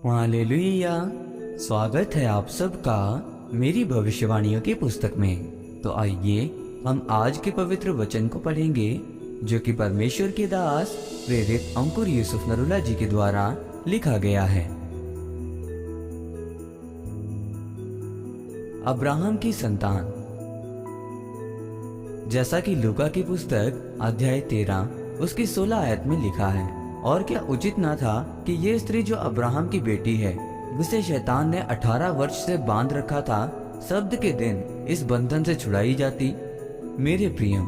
Hallelujah. स्वागत है आप सबका मेरी भविष्यवाणियों की पुस्तक में। तो आइए हम आज के पवित्र वचन को पढ़ेंगे जो कि परमेश्वर के दास प्रेरित अंकुर यूसुफ नरूला जी के द्वारा लिखा गया है। अब्राहम की संतान। जैसा कि लूका की पुस्तक अध्याय 13 उसकी 16 आयत में लिखा है, और क्या उचित न था कि ये स्त्री जो अब्राहम की बेटी है, जिसे शैतान ने 18 वर्ष से बांध रखा था, शब्द के दिन इस बंधन से छुड़ाई जाती। मेरे प्रियो,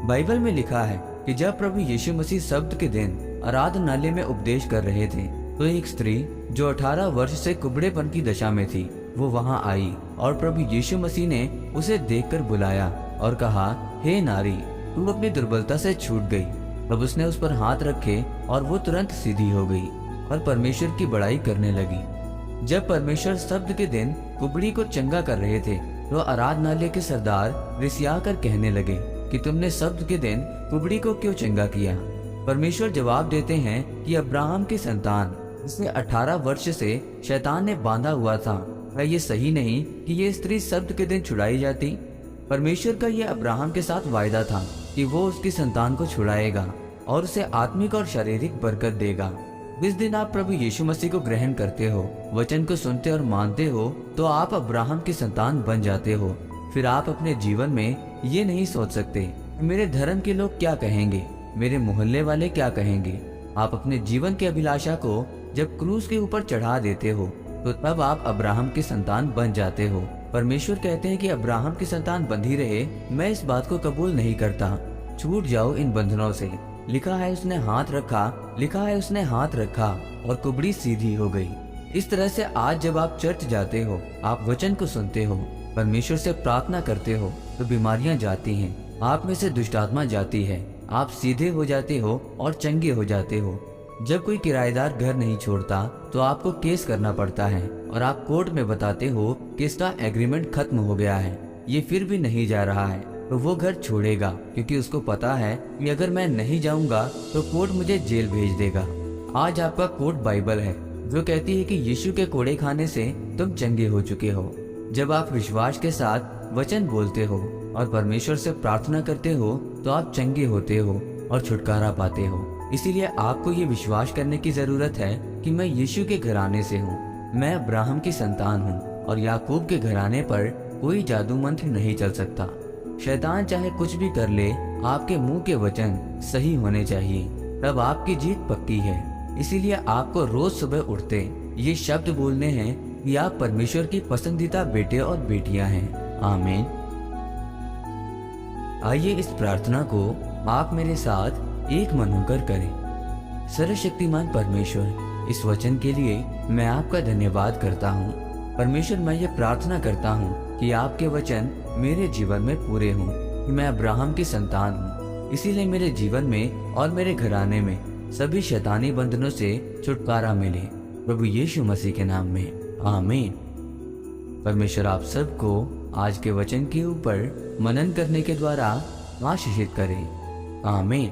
बाइबल में लिखा है कि जब प्रभु यीशु मसीह शब्द के दिन आराधनालय में उपदेश कर रहे थे, तो एक स्त्री जो 18 वर्ष से कुबड़ेपन की दशा में थी, वो वहां आई और प्रभु यीशु मसीह ने उसे देखकर बुलाया और कहा, हे नारी, तू अपनी दुर्बलता से छूट गई। तब उसने उस पर हाथ रखे और वो तुरंत सीधी हो गई और परमेश्वर की बड़ाई करने लगी। जब परमेश्वर शब्द के दिन कुबड़ी को चंगा कर रहे थे, तो आराधनालय के सरदार रिसिया कर कहने लगे कि तुमने शब्द के दिन कुबड़ी को क्यों चंगा किया। परमेश्वर जवाब देते हैं कि अब्राहम की संतान, जिसे 18 वर्ष से शैतान ने बांधा हुआ था, क्या ये सही नहीं कि ये स्त्री शब्द के दिन छुड़ाई जाती। परमेश्वर का यह अब्राहम के साथ वायदा था कि वो उसकी संतान को छुड़ाएगा और उसे आत्मिक और शारीरिक बरकत देगा। जिस दिन आप प्रभु यीशु मसीह को ग्रहण करते हो, वचन को सुनते और मानते हो, तो आप अब्राहम की संतान बन जाते हो। फिर आप अपने जीवन में ये नहीं सोच सकते मेरे धर्म के लोग क्या कहेंगे, मेरे मोहल्ले वाले क्या कहेंगे। आप अपने जीवन की अभिलाषा को जब क्रूस के ऊपर चढ़ा देते हो, तो तब आप अब्राहम की संतान बन जाते हो। परमेश्वर कहते हैं कि अब्राहम की संतान बंधी रहे, मैं इस बात को कबूल नहीं करता। छूट जाओ इन बंधनों से। लिखा है उसने हाथ रखा, लिखा है उसने हाथ रखा और कुबड़ी सीधी हो गई। इस तरह से आज जब आप चर्च जाते हो, आप वचन को सुनते हो, परमेश्वर से प्रार्थना करते हो, तो बीमारियां जाती हैं, आप में से दुष्ट आत्मा जाती है, आप सीधे हो जाते हो और चंगे हो जाते हो। जब कोई किराएदार घर नहीं छोड़ता, तो आपको केस करना पड़ता है और आप कोर्ट में बताते हो कि इसका एग्रीमेंट खत्म हो गया है, ये फिर भी नहीं जा रहा है, तो वो घर छोड़ेगा, क्योंकि उसको पता है कि अगर मैं नहीं जाऊंगा तो कोर्ट मुझे जेल भेज देगा। आज आपका कोर्ट बाइबल है, जो कहती है कि यीशु के कोड़े खाने से तुम चंगे हो चुके हो। जब आप विश्वास के साथ वचन बोलते हो और परमेश्वर से प्रार्थना करते हो, तो आप चंगे होते हो और छुटकारा पाते हो। इसीलिए आपको ये विश्वास करने की जरूरत है कि मैं यीशु के घराने से हूँ, मैं अब्राहम की संतान हूँ और याकूब के घराने पर कोई जादू मंत्र नहीं चल सकता। शैतान चाहे कुछ भी कर ले, आपके मुंह के वचन सही होने चाहिए, तब आपकी जीत पक्की है। इसीलिए आपको रोज सुबह उठते ये शब्द बोलने हैं कि आप परमेश्वर की पसंदीदा बेटे और बेटियां हैं। आमीन। आइए इस प्रार्थना को आप मेरे साथ एक मन होकर करें। सर्वशक्तिमान परमेश्वर, इस वचन के लिए मैं आपका धन्यवाद करता हूँ। परमेश्वर, मैं ये प्रार्थना करता हूँ कि आपके वचन मेरे जीवन में पूरे हों, कि मैं अब्राहम की संतान हूँ। इसीलिए मेरे जीवन में और मेरे घराने में सभी शैतानी बंधनों से छुटकारा मिले, प्रभु यीशु मसीह के नाम में। आमीन। परमेश्वर आप सबको आज के वचन के ऊपर मनन करने के द्वारा आशीषित करे। आमीन।